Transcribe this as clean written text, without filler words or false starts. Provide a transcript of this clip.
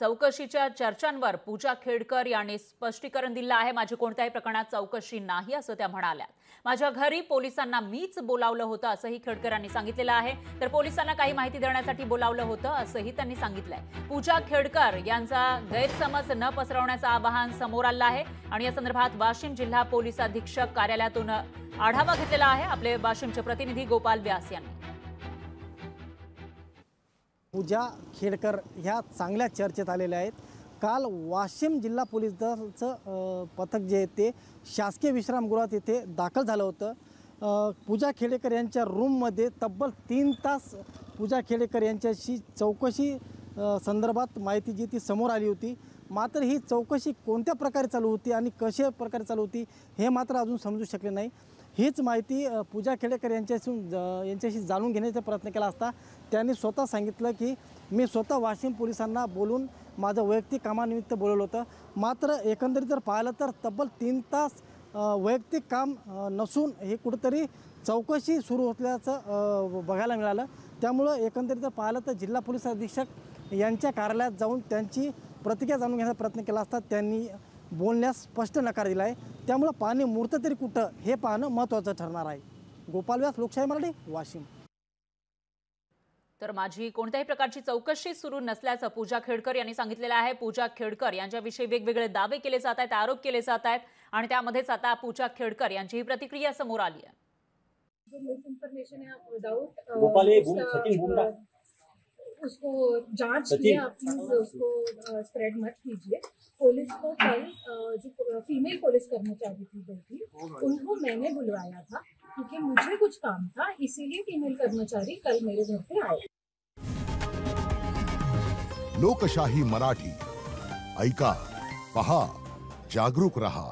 चौकशीच्या चर्चांवर पूजा खेडकर यांनी स्पष्टीकरण दिलं आहे। माझी कोणत्याही प्रकरणात चौकशी नाही असं त्या म्हणाल्या। माझ्या घरी पोलिसांना मीच बोलावलं होतं असंही खेडकरांनी सांगितलेलं आहे। तर पोलिसांना काही माहिती देण्यासाठी बोलावलं होतं असंही त्यांनी सांगितलंय। पूजा खेडकर यांचा गैरसमज न पसरवण्याचं आवाहन समोर आलं आहे आणि या संदर्भात वाशिम जिल्हा पोलीस अधीक्षक कार्यालयातून आढावा घेतलेला आहे। आपले वाशिमचे प्रतिनिधी गोपाल व्यास यांनी। पूजा खेडकर ह्या चांगल्या चर्चेत आलेल्या आहेत। काल वाशिम जिल्हा पोलीस दलाचं पथक जे आहे ते शासकीय विश्रामगृहात येथे दाखल झालं होतं। पूजा खेडकर यांच्या रूममध्ये तब्बल 3 तास पूजा खेडकर यांच्याशी चौकशी संदर्भात माहिती जी ती समोर आली होती। मात्र ही चौकशी कोणत्या प्रकारे चालू होती आणि कशा प्रकारे चालू होती हे मात्र अजून समजू शकले नाही। हीच माहिती पूजा खेडकर यांच्याशी जाणून घेण्याचा प्रयत्न केला असता त्यांनी स्वतः सांगितलं की मी स्वतः वाशिम पोलिसांना बोलून माझं वैयक्तिक कामानिमित्त बोलवलं होतं। मात्र एकंदरीत जर पाहिलं तर तब्बल 3 तास वैयक्तिक काम नसून हे कुठेतरी चौकशी सुरू असल्याचं बघायला मिळालं। त्यामुळं एकंदरीत जर पाहिलं तर जिल्हा पोलीस अधीक्षक यांच्या कार्यालयात जाऊन त्यांची प्रतिक्रिया जाणून घेण्याचा प्रयत्न केला असता त्यांनी बोलण्यास स्पष्ट नकार दिला आहे। त्यामुळे पाणी मुरतं तरी कुठं हे पाहणं महत्त्वाचं ठरणार आहे। गोपाल व्यास, लोकशाही मराठी, वाशिम। तर माझी कोणत्याही प्रकारची चौकशी सुरू नसल्याचं पूजा खेडकर यांनी सांगितलेलं आहे। पूजा खेडकर यांच्याविषयी वेगवेगळे दावे केले जात आहेत, आरोप केले जात आहेत आणि त्यामध्येच आता पूजा खेडकर यांची ही प्रतिक्रिया समोर आली आहे। उसको जांच किए, आप प्लीज उसको स्प्रेड मत कीजिए। पुलिस को कल जो फीमेल पुलिस कर्मचारी थी उनको मैंने बुलवाया था क्योंकि मुझे कुछ काम था, इसीलिए फीमेल कर्मचारी कल मेरे घर पे आए। लोकशाही मराठी ऐका, पहा, जागरूक रहा।